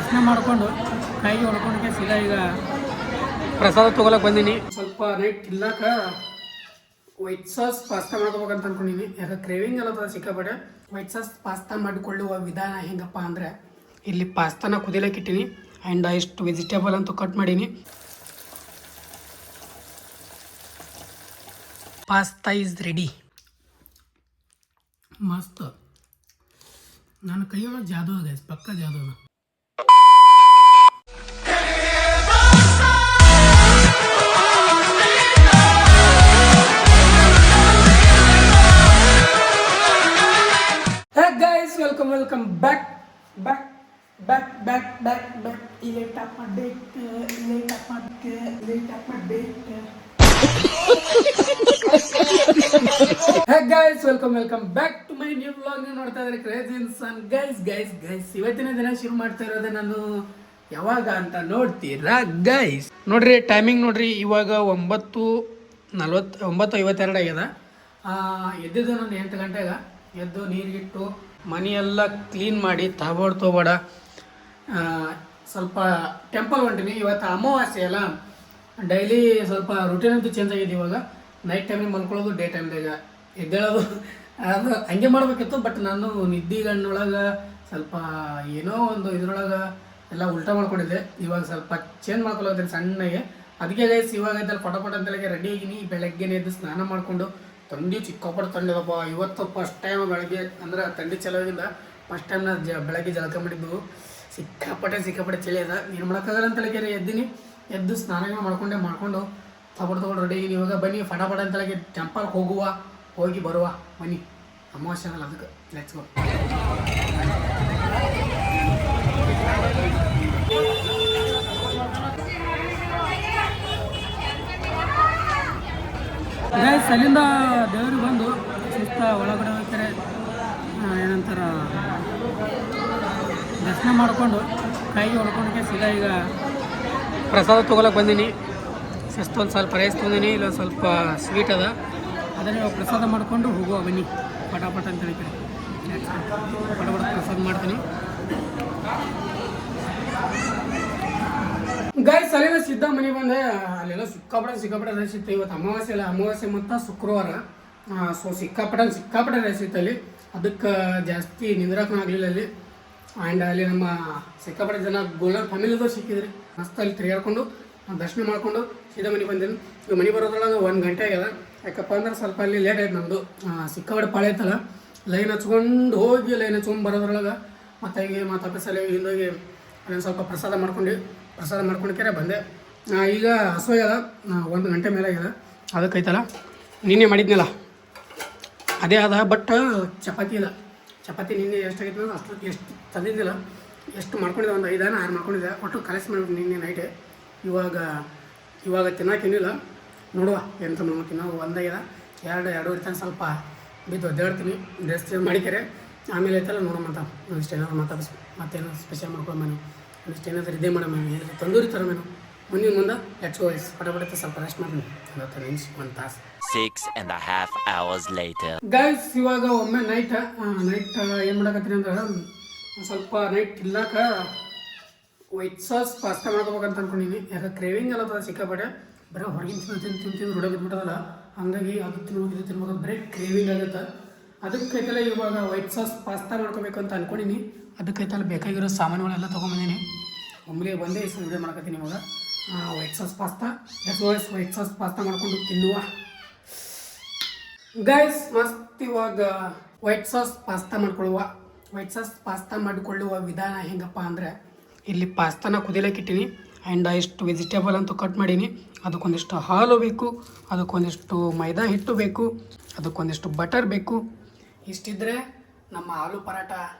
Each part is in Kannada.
ದರ್ಶನ ಮಾಡಿಕೊಂಡು ಕೈಗೆ ಹೊಡ್ಕೊಂಡಕ್ಕೆ ಸೀದಾ ಈಗ ಪ್ರಸಾದ ತೊಗೊಳಕ್ಕೆ ಬಂದೀನಿ. ಸ್ವಲ್ಪ ನೈಟ್ ತಿನ್ನಕ ವೈಟ್ ಸಾಸ್ ಪಾಸ್ತಾ ಮಾಡ್ಕೋಬೇಕಂತ ಅನ್ಕೊಂಡಿನಿ. ಯಾಕೆ ಕ್ರೇವಿಂಗ್ ಎಲ್ಲ ಸಿಕ್ಕಾಪಟ್ಟೆ. ವೈಟ್ ಸಾಸ್ ಪಾಸ್ತಾ ಮಾಡಿಕೊಳ್ಳುವ ವಿಧಾನ ಹೆಂಗಪ್ಪ ಅಂದರೆ, ಇಲ್ಲಿ ಪಾಸ್ತಾನ ಕುದಿಲಕ್ಕೆ ಇಟ್ಟೀನಿ ಆ್ಯಂಡ್ ಇಷ್ಟು ವೆಜಿಟೇಬಲ್ ಅಂತೂ ಕಟ್ ಮಾಡೀನಿ. Pasta is ready. ಮಸ್ತ್. ನನ್ನ ಕೈಯೊಳಗೆ ಜಾದು ಅದ, ಪಕ್ಕ ಜಾದು ಅದ. Welcome back back back back back back late up ಮಾಡಬೇಕು. Hey guys, welcome back to my new vlog. ನೀವು ನೋಡ್ತಾ ಇದ್ರೆ ಕ್ರೇಜಿ ಇನ್ಸಾನ್. ಗೈಸ್ ಇವತ್ತಿನ ದಿನ ಶುರು ಮಾಡ್ತಾ ಇರೋದೇ ನಾನು ಯಾವಾಗ ಅಂತ ನೋಡ್ತೀರಾ ಗೈಸ್? ನೋಡ್ರಿ ಟೈಮಿಂಗ್ ನೋಡ್ರಿ, ಇವಾಗ 9:52 ಆಗ್ಯದ. ಎದ್ದಿದ್ದು ನಾನು 8 ಗಂಟೆಗೆ ಎದ್ದು ನೀರಿಗಿಟ್ಟು ಮನೆಯೆಲ್ಲ ಕ್ಲೀನ್ ಮಾಡಿ ತೊಗೊಬೇಡ ಸ್ವಲ್ಪ ಟೆಂಪಲ್ ಹೊಂಟೀನಿ. ಇವತ್ತು ಅಮಾವಾಸ್ಯೆ ಅಲ್ಲ, ಡೈಲಿ ಸ್ವಲ್ಪ ರುಟೀನ್ ಅಂತೂ ಚೇಂಜ್ ಆಗಿದೆ. ಇವಾಗ ನೈಟ್ ಟೈಮಿಗೆ ಮಲ್ಕೊಳ್ಳೋದು, ಡೇ ಟೈಮ್ದಾಗ ಎದ್ದೇಳೋದು, ಅದು ಹಂಗೆ ಮಾಡಬೇಕಿತ್ತು. ಬಟ್ ನಾನು ನಿದ್ದೆಗಣ್ಣೊಳಗೆ ಸ್ವಲ್ಪ ಏನೋ ಒಂದು ಇದ್ರೊಳಗೆ ಎಲ್ಲ ಉಲ್ಟಾ ಮಾಡ್ಕೊಂಡಿದ್ದೆ. ಇವಾಗ ಸ್ವಲ್ಪ ಚೇಂಜ್ ಮಾಡ್ಕೊಳ್ಳೋದ್ರಿ ಸಣ್ಣಗೆ. ಅದಕ್ಕೆ ಗೈಸ್ ಇವಾಗ ಇದ್ದಲ್ಲಿ ಪಟ ಅಂತೇಳಿಗೆ ರೆಡಿ ಆಗಿನಿ. ಬೆಳಗ್ಗೆನೇ ಎದ್ದು ಸ್ನಾನ ಮಾಡಿಕೊಂಡು, ಥಂಡಿ ಚಿಕ್ಕಾಪಟ್ಟು ಥಂಡಿದಪ್ಪ. ಇವತ್ತು ಫಸ್ಟ್ ಟೈಮ್ ಬೆಳಗ್ಗೆ ಅಂದ್ರೆ ಥಂಡಿ ಚಲೋಗಿಲ್ಲ. ಫಸ್ಟ್ ಟೈಮ್ ನಾನು ಬೆಳಗ್ಗೆ ಜಳಕ ಮಾಡಿದ್ದು. ಸಿಕ್ಕಾಪಟ್ಟೆ ಚಳಿ ಅದ. ಏನು ಮಾಡೋಕ್ಕಾಗಲ್ಲ ಅಂತೇಳಿ ಎದ್ದೀನಿ. ಎದ್ದು ಸ್ನಾನ ಮಾಡ್ಕೊಂಡು ತೊಗೊಂಡು ರೆಡಿ ಆಗಿನಿ. ಇವಾಗ ಬನ್ನಿ ಫಟಾಫಟ ಅಂತೇಳಿ ಟೆಂಪಲ್ಗೆ ಹೋಗಿ ಬರುವ ಬನ್ನಿ. ಅಮಾವಾಸ್ಯೆ ಅಲ್ಲ, ಅದಕ್ಕೆ ಲೆಟ್ಸ್ ಗೋ. ಗೈಸ್ ಅಲ್ಲಿಂದ ದೇವ್ರಿಗೆ ಬಂದು ಸುಸ್ತ ಒಳಗಡೆ ಹೋಗ್ತಾರೆ, ಏನಂತಾರ ದರ್ಶನ ಮಾಡಿಕೊಂಡು ಕೈಗೆ ಹೊಡ್ಕೊಂಡಕ್ಕೆ ಸೀದಾ ಈಗ ಪ್ರಸಾದ ತೊಗೊಳಕ್ಕೆ ಬಂದೀನಿ. ಶಿಸ್ತು ಒಂದು ಸ್ವಲ್ಪ ರೈಸ್ ತೊಗೊಂಡಿನಿ, ಇಲ್ಲೊಂದು ಸ್ವಲ್ಪ ಸ್ವೀಟ್ ಅದ. ಅದನ್ನು ಇವಾಗ ಪ್ರಸಾದ ಮಾಡಿಕೊಂಡು ಹೋಗುವ ಬನ್ನಿ ಪಟಾಪಟ ಅಂತ ಹೇಳ್ತಾರೆ. ಪಟಾಪಟ ಪ್ರಸಾದ ಮಾಡ್ತೀನಿ ಗೈಸ್. ಅಲ್ಲಿಂದ ಸಿದ್ಧ ಮನೆಗೆ ಬಂದೆ. ಅಲ್ಲೆಲ್ಲ ಸಿಕ್ಕಾಪಟ್ಟೆ ರೈಸ್ ಇತ್ತು. ಇವತ್ತು ಅಮಾವಾಸ್ಯೆ ಅಲ್ಲ, ಅಮಾವಾಸ್ಯೆ ಮತ್ತು ಶುಕ್ರವಾರ. ಸೊ ಸಿಕ್ಕಾಪಟ್ಟೆ ರೈಸ್ ಇತ್ತು ಅಲ್ಲಿ. ಅದಕ್ಕೆ ಜಾಸ್ತಿ ನಿಂದ್ರಕ್ಕಾಗಲಿಲ್ಲ ಅಲ್ಲಿ. ಆ್ಯಂಡ್ ಅಲ್ಲಿ ನಮ್ಮ ಸಿಕ್ಕಾಪಟ್ಟೆ ಜನ ಗೋಲ್ಡನ್ ಫ್ಯಾಮಿಲಿದವ್ರು ಸಿಕ್ಕಿದ್ರಿ. ಮಸ್ತ್ ಅಲ್ಲಿ ತಿರುಗಾಡ್ಕೊಂಡು ದರ್ಶನ ಮಾಡಿಕೊಂಡು ಸೀದಾ ಮನೆಗೆ ಬಂದೇನೆ. ಈಗ ಮನೆ ಬರೋದ್ರೊಳಗೆ 1 ಗಂಟೆ ಆಗ್ಯದ. ಯಾಕಪ್ಪ ಅಂದ್ರೆ ಸ್ವಲ್ಪ ಅಲ್ಲಿ ಲೇಟ್ ಆಯ್ತು ನಮ್ಮದು. ಸಿಕ್ಕಾಪಟ್ಟೆ ಪಾಳೆ ಐತಲ್ಲ, ಲೈನ್ ಹಚ್ಕೊಂಡು ಬರೋದ್ರೊಳಗೆ ಮತ್ತು ಹೀಗೆ ಆಫೀಸಲ್ಲಿ ಹಿಂದೋಗಿ ಅಲ್ಲೊಂದು ಸ್ವಲ್ಪ ಪ್ರಸಾದ ಮಾಡ್ಕೊಂಡ್ರೆ ಬಂದೆ. ಈಗ ಹಸುವಾಗ್ಯದ, 1 ಗಂಟೆ ಮೇಲೆ ಆಗ್ಯದ. ಅದಕ್ಕೈತಲ್ಲ ನಿನ್ನೆ ಮಾಡಿದ್ನಲ್ಲ ಅದೇ ಅದ. ಬಟ್ ಚಪಾತಿ ನಿನ್ನೆ ಎಷ್ಟಾಗಿತ್ತು ಅಂದ್ರೆ ಅಷ್ಟು ಎಷ್ಟು ತಂದಿದ್ದಿಲ್ಲ. ಎಷ್ಟು ಮಾಡ್ಕೊಂಡಿದ್ದೆ, ಒಂದು 5-6 ಮಾಡ್ಕೊಂಡಿದ್ದೆ. ಒಟ್ಟು ಕಲೆಕ್ಟ್ ಮಾಡಿಬಿಟ್ಟು ನಿನ್ನೆ ನೈಟೇ. ಇವಾಗ ತಿನ್ನೋಕೇನಿಲ್ಲ, ನೋಡುವ ಎಂತ ತಿನ್ನೋ. ಒಂದಾಗ್ಯದ, 2-2.5 ತನಕ ಸ್ವಲ್ಪ ಬಿದ್ದು ಒದ್ದಾಡ್ತೀನಿ. ಡ್ರೆಸ್ ಚೇಂಜ್ ಮಾಡಿಕೆರೆ ಆಮೇಲೆ ಐತಲ್ಲ ನೋಡೋಮಂತ. ಇಷ್ಟೇನಾದ್ರು ಮತ್ತೇನೋ ಸ್ಪೆಷಲ್ ಮಾಡ್ಕೊಳ್ಳೋ ಮೇನು, ಇಷ್ಟೇನಾದ್ರು ಇದೇ ಮಾಡೋ ಮೇನು, ಏನಾದ್ರು ತಂದೂರಿ ಥರ ಮೇನು. ಮುಂದೆ ಲೆಟ್ಸ್ ಗೋ ಗೈಸ್. ಪಟ ಸ್ವಲ್ಪ ರೆಸ್ಟ್ ಮಾಡ್ತೀನಿ. 1 ತಾಸು. 6.5 hours later. ಗೈಸ್ ಇವಾಗ ಒಮ್ಮೆ ನೈಟ್ ಏನು ಮಾಡಕತ್ತೀನಿ ಅಂದ್ರೆ, ಸ್ವಲ್ಪ ನೈಟ್ ತಿನ್ನಕ ವೈಟ್ ಸಾಸ್ ಪಾಸ್ತಾ ಮಾಡ್ಕೋಬೇಕಂತ ಅನ್ಕೊಂಡಿನಿ. ಯಾಕೆ ಕ್ರೇವಿಂಗ್ ಎಲ್ಲ ಸಿಕ್ಕಾಪಟ್ಟೆ. ಬರೀ ಹೊರಗಿನ ತಿಂದು ರೂಢ ಬಿಟ್ಬಿಟ್ಟದಲ್ಲ, ಹಂಗಾಗಿ ಅದು ತಿನ್ಬೇಕು ಬರೀ ಕ್ರೇವಿಂಗ್ ಆಗುತ್ತೆ. ಅದಕ್ಕೈತಲ್ಲ ಇವಾಗ ವೈಟ್ ಸಾಸ್ ಪಾಸ್ತಾ ಮಾಡ್ಕೋಬೇಕು ಅಂತ ಅನ್ಕೊಂಡಿನಿ. ಅದಕ್ಕೈತಲ್ಲ ಬೇಕಾಗಿರೋ ಸಾಮಾನುಗಳೆಲ್ಲ ತೊಗೊಂಬಂದೀನಿ. ಒಮ್ಮೆ ಬಂದೇ ವಿಡಿಯೋ ಮಾಡ್ಕೊತೀನಿ ಇವಾಗ. ವೈಟ್ ಸಾಸ್ ಪಾಸ್ತಾ ಮಾಡ್ಕೊಂಡು ತಿನ್ನುವ ಗೈಸ್. ಮಸ್ತ್. ಇವಾಗ ವೈಟ್ ಸಾಸ್ ಪಾಸ್ತಾ ಮಾಡಿಕೊಳ್ಳುವ ವಿಧಾನ ಹೆಂಗಪ್ಪ ಅಂದರೆ, ಇಲ್ಲಿ ಪಾಸ್ತಾನ ಕುದಿಲಕ್ಕೆ ಇಟ್ಟೀನಿ ಆ್ಯಂಡ್ ಇಷ್ಟು ವೆಜಿಟೇಬಲ್ ಅಂತೂ ಕಟ್ ಮಾಡೀನಿ. ಅದಕ್ಕೊಂದಿಷ್ಟು ಹಾಲು ಬೇಕು, ಅದಕ್ಕೊಂದಿಷ್ಟು ಮೈದಾ ಹಿಟ್ಟು ಬೇಕು, ಅದಕ್ಕೊಂದಿಷ್ಟು ಬಟರ್ ಬೇಕು. ಇಷ್ಟಿದ್ರೆ ನಮ್ಮ ಆಲೂ ಪರಾಟ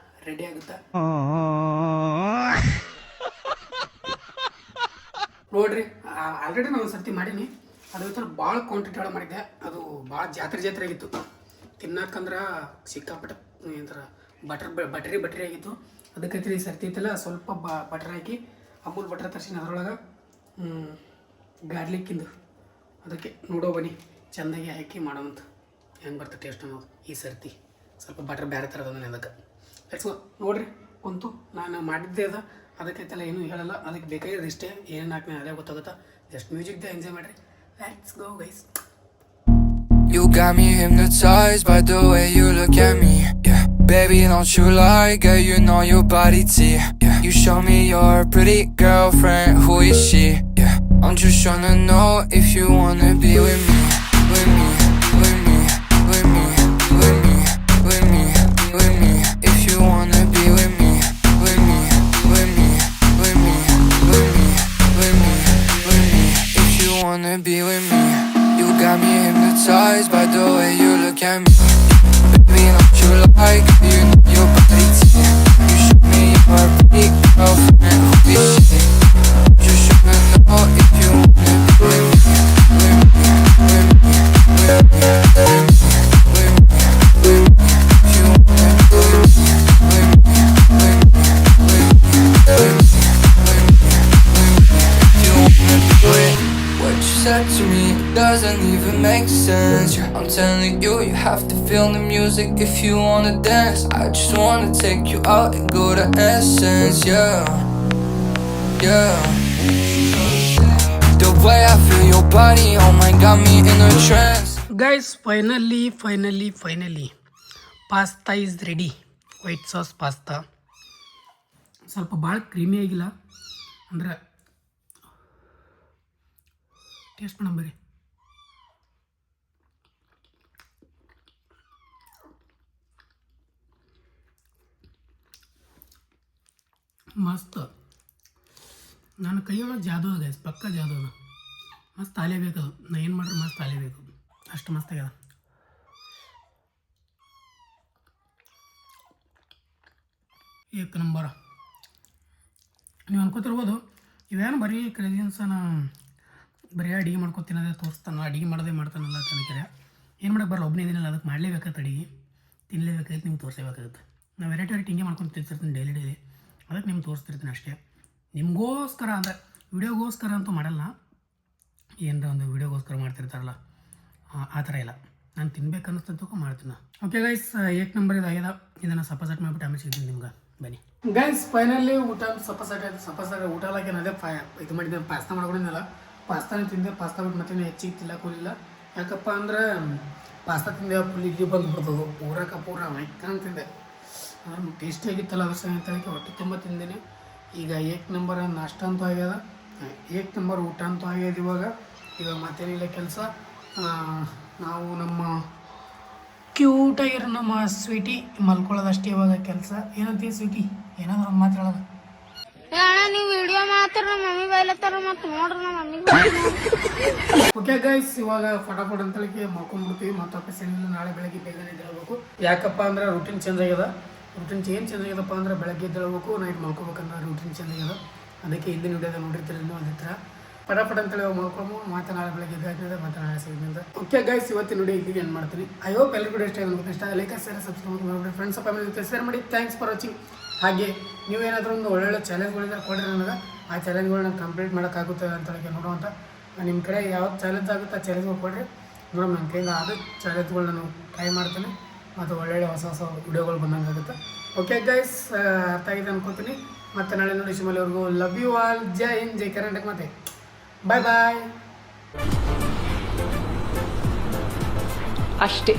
ರೆಡಿ ಆಗುತ್ತೆ. ನೋಡ್ರಿ, ಆಲ್ರೆಡಿ ನಾನು ಒಂದು ಸರ್ತಿ ಮಾಡೀನಿ. ಅದು ಭಾಳ ಕ್ವಾಂಟಿಟಿ ಒಳಗೆ ಮಾಡಿದ್ದೆ. ಅದು ಭಾಳ ಜಾತ್ರೆ ಆಗಿತ್ತು ತಿನ್ನಕ್ಕಂದ್ರೆ. ಸಿಕ್ಕಾಪಟ್ಟೆ ಏನಂತಾರೆ ಬಟರಿ ಆಗಿತ್ತು. ಅದಕ್ಕೆ ಈ ಸರ್ತಿ ಇತ್ತಲ್ಲ ಸ್ವಲ್ಪ ಬಟರ್ ಹಾಕಿ ಅಮೂಲ್ ಬಟರ್ ತರ್ಸಿನಿ. ಅದರೊಳಗೆ ಗಾರ್ಲಿಕ್ಕಿಂದು ಅದಕ್ಕೆ ನೋಡೋ ಬನ್ನಿ ಚೆಂದಾಗಿ ಹಾಕಿ ಮಾಡೋವಂಥ ಹೆಂಗೆ ಬರ್ತದೆ ಟೇಸ್ಟ್ ಅನ್ನೋದು. ಈ ಸರ್ತಿ ಸ್ವಲ್ಪ ಬಟರ್ ಬೇರೆ ಥರದ ಅದಕ್ಕೆ ಲೆಟ್ಸ್ ನೋಡಿರಿ ಕುಂತು ನಾನು ಮಾಡಿದ್ದೆ ಅದ ಅದಕ್ಕೈತೆಲ್ಲ ಏನೂ ಹೇಳಲ್ಲ, ಅದಕ್ಕೆ ಬೇಕಾಗಿರೋದು ಇಷ್ಟೇ. ಏನೇನು ಹಾಕ್ತೀನಿ ಅದೇ ಗೊತ್ತಾಗುತ್ತಾ. ಜಸ್ಟ್ ಮ್ಯೂಸಿಕ್ದೇ ಎಂಜಾಯ್ ಮಾಡಿರಿ. Let's go guys. You got me hypnotized by the way you look at me, yeah. Baby, don't you lie, girl, you know your body T, yeah. You show me your pretty girlfriend, who is she, yeah. I'm just tryna know if you wanna be with me, with me, with me, with me, with me, with me, with me. If you wanna be with me, with me, with me, with me, with me, with me, with me. If you wanna be with me. You got me hypnotized by the way you look at me. Baby, don't you like, you know your body T. You show me your pretty girlfriend, who is she? Just tryna know if you wanna be with me, with me, with me, with me, with me, with me, with me. If you wanna be with me, with me, with me, with me, with me, with me, with me. If you wanna be with me. What you said to me doesn't even make sense, yeah. I'm telling you, you have to feel the music if you wanna dance. I just wanna take you out and go to Essence, yeah, yeah. The way I feel your body, oh my, got me in a trance. Guys finally pasta is ready. White sauce pasta ಸ್ವಲ್ಪ ಭಾಳ ಕ್ರೀಮಿ ಆಗಿಲ್ಲ, ಅಂದ್ರೆ ಟೇಸ್ಟ್ ಮಾಡೋಣ ಬರ್ರಿ. ಮಸ್ತ್. ನನ್ನ ಕೈಯೊಳಗೆ ಜಾದು ಅದ ಗೈಸ್, ಪಕ್ಕ ಜಾದು ಅದ. ಮಸ್ತ್ ಆಲೇಬೇಕದು, ನಾ ಏನು ಮಾಡ್ರೆ ಮಸ್ತ್ ಆಲೇಬೇಕು, ಅಷ್ಟು ಮಸ್ತ್ ಆಗ್ಯದ. ಏಕ ನಂಬರ. ನೀವು ಅನ್ಕೋತಿರ್ಬೋದು ಇವೇನು ಬರೀ ಕ್ರೇಜಿಯನ್ಸನ ಬರೀ ಅಡುಗೆ ಮಾಡ್ಕೊತೀನದೇ ತೋರಿಸ್ತಾನೆ, ಅಡುಗೆ ಮಾಡೋದೇ ಮಾಡ್ತಾನಲ್ಲ ತನಕರೆ. ಏನು ಮಾಡೋಕೆ ಬರಲ್ಲ, ಒಬ್ಬನೇ ಇದೀನಲ್ಲ, ಅದಕ್ಕೆ ಮಾಡಲೇಬೇಕಾಗುತ್ತೆ, ಅಡುಗೆ ತಿನ್ನಲೇಬೇಕಾಗುತ್ತೆ, ನಿಮ್ಗೆ ತೋರಿಸಬೇಕಾಗುತ್ತೆ. ನಾನು ವೆರೈಟಿ ಹಿಂಗೆ ಮಾಡ್ಕೊಂಡು ತಿಂತಿರ್ತೀನಿ ಡೈಲಿ, ಅದಕ್ಕೆ ನಿಮ್ಗೆ ತೋರಿಸ್ತಿರ್ತೀನಿ ಅಷ್ಟೇ. ನಿಮಗೋಸ್ಕರ ಅಂದರೆ ವಿಡಿಯೋಗೋಸ್ಕರ ಅಂತೂ ಮಾಡಲ್ಲ, ಏನರ ಒಂದು ವಿಡಿಯೋಗೋಸ್ಕರ ಮಾಡ್ತಿರ್ತಾರಲ್ಲ ಆ ಥರ ಇಲ್ಲ. ನಾನು ತಿನ್ಬೇಕು ಅನ್ನಿಸ್ತಂತೂ ಮಾಡ್ತೀನಿ. ಓಕೆ ಗೈಸ್, ಏಕ್ ನಂಬರ್ ಇದು ಆಗ್ಯದ. ಇದನ್ನು ಸಪಸಟ್ ಮಾಡಿಬಿಟ್ಟು ಆಮೇಲೆ ಸಿಗ್ತೀನಿ ನಿಮ್ಗೆ, ಬನ್ನಿ ಗೈಸ್. ಫೈನಲಿ ಊಟ ಸಪಸಟ್ ಆಯ್ತು. ಸಪಸಟ್ ಊಟ ಅಲ್ಲಾಗೇನು ಅದೇ ಇದು ಮಾಡಿದ್ದೆ, ಪಾಸ್ತಾ ಮಾಡ್ಕೊಂಡಿದ್ದೆನಲ್ಲ, ಪಾಸ್ತಾನೇ ತಿಂದೆ. ಪಾಸ್ತಾ ಬಿಟ್ಟು ಮತ್ತೆ ಹೆಚ್ಚಿಗೆ ತಿನ್ನಕ್ಕೋಲಿಲ್ಲ. ಯಾಕಪ್ಪ ಅಂದ್ರೆ ಪಾಸ್ತಾ ತಿಂದೆ ಫುಲ್ ಇಲ್ಲಿ ಬಂದುಬಿಡ್ತದೆ ಪೂರ ಮೈಕಂಡು ತಿಂದೆ. ಅಂದ್ರೆ ಟೇಸ್ಟಿಯಾಗಿತ್ತಲ್ಲ ಅದ್ರ ಸಹಿತಕ್ಕೆ ಹೊಟ್ಟೆ ತುಂಬ ತಿಂದೇನೆ. ಈಗ ಏಕ್ ನಂಬರ್ ನಾಷ್ಟ ಅಂತೂ ಆಗ್ಯದ, ಏಕ್ ನಂಬರ್ ಊಟ ಅಂತೂ ಆಗ್ಯದ. ಇವಾಗ ಮತ್ತೇನಿಲ್ಲ ಕೆಲಸ. ನಾವು ನಮ್ಮ ಕ್ಯೂಟಾಗಿರೋ ನಮ್ಮ ಸ್ವೀಟಿ ಮಲ್ಕೊಳ್ಳೋದಷ್ಟೇ ಇವಾಗ ಕೆಲಸ. ಏನಂತೀವಿ ಸ್ವೀಟಿ, ಏನಾದ್ರು ಒಂದು ಮಾತು ಹೇಳೋದು? ನೀವು ವಿಡಿಯೋ ಮಾತ್ರ ನಮ್ಮ ಮಮ್ಮಿ ಬೈಲತ್ತಾರ, ಮತ್ತೆ ನೋಡ್ರಿ ನಮ್ಮ ಮಮ್ಮಿ. ಓಕೆ ಗೈಸ್, ಇವಾಗ ಫಟಾಫಟ್ ಅಂತೇಳಿ ಮಲ್ಕೊಂಡ್ಬಿಡ್ತೀವಿ. ಮತ್ತೆ ಏನಿಲ್ಲ, ನಾಳೆ ಬೆಳಗ್ಗೆ ಬೇಗನೆ ಎದ್ದೇಳಬೇಕು. ಯಾಕಪ್ಪ ಅಂದ್ರೆ ರೂಟೀನ್ ಚೇಂಜ್ ಆಗ್ಯದ. ರೂಟೀನ್ ಏನು ಚೇಂಜ್ ಆಗ್ಯದಪ್ಪ ಅಂದ್ರೆ ಬೆಳಗ್ಗೆ ಎದ್ದೇಳಬೇಕು, ನೈಟ್ ಮಲ್ಕೋಬೇಕಂದ್ರೆ ರೂಟೀನ್ ಚೇಂಜ್ ಆಗ್ಯದ. ಅದಕ್ಕೆ ಹಿಂದಿನ ವಿಡಿಯೋದಾಗ ನೋಡಿರ್ತೀರಿ ಇನ್ನೂ ಒಂದೇ ಥರ. ಫಟಾಫಟ್ ಅಂತೇಳಿ ಮಲ್ಕೊಂಡು ಮತ್ತೆ ನಾಳೆ ಬೆಳಗ್ಗೆ ಎದ್ದಾಗ್ತದೆ, ಮತ್ತೆ ನಾಳೆ ಸಿಗುತ್ತೆ. ಓಕೆ ಗೈಸ್, ಇವತ್ತಿನ ವಿಡಿಯೋ ಇಲ್ಲಿಗೆ ಏನು ಮಾಡ್ತೀನಿ. ಐ ಹೋಪ್ ಎಲ್ಲರಿಗೂ ಇಷ್ಟ ಆಗುತ್ತೆ. ಇಷ್ಟ ಲೈಕ್ ಶೇರ್ ಸಬ್ಸ್ಕ್ರೈಬ್ ಮಾಡಿ, ಫ್ರೆಂಡ್ಸ್ ಫ್ಯಾಮಿಲಿ ಜೊತೆ ಶೇರ್ ಮಾಡಿ. Thanks for watching. ಹಾಗೆ ನೀವೇನಾದರೂ ಒಂದು ಒಳ್ಳೊಳ್ಳೆ ಚಾಲೆಂಜ್ಗಳಿದ್ರೆ ಕೊಡ್ರಿ ನನಗೆ. ಆ ಚಾಲೆಂಜ್ಗಳನ್ನ ಕಂಪ್ಲೀಟ್ ಮಾಡೋಕ್ಕಾಗುತ್ತೆ ಅಂತೇಳಿ ನೋಡುವಂಥ. ನಿಮ್ಮ ಕಡೆ ಯಾವ್ದು ಚಾಲೆಂಜ್ ಆಗುತ್ತೆ ಆ ಚಾಲೆಂಜ್ಗಳು ಕೊಡ್ರಿ, ನೋಡೋಣ. ನನ್ನ ಕೈಯಿಂದ ಆದ ಚಾಲೆಂಜ್ಗಳು ನಾನು ಟ್ರೈ ಮಾಡ್ತೀನಿ, ಮತ್ತು ಒಳ್ಳೊಳ್ಳೆ ಹೊಸ ವಿಡಿಯೋಗಳು ಬಂದಂಗೆ ಆಗುತ್ತೆ. ಓಕೆ ಗೈಸ್, ಅರ್ಥ ಆಗಿದೆ ಅನ್ಕೋತೀನಿ. ಮತ್ತು ನಾಳೆ ನೋಡಿ ಶಿಮಲಿವರೆಗೂ ಲವ್ ಯು ಆಲ್. ಜೈ ಹಿಂದ್, ಜೈ ಕರ್ನಾಟಕ. ಮತ್ತೆ ಬಾಯ್ ಬಾಯ್ ಅಷ್ಟೇ.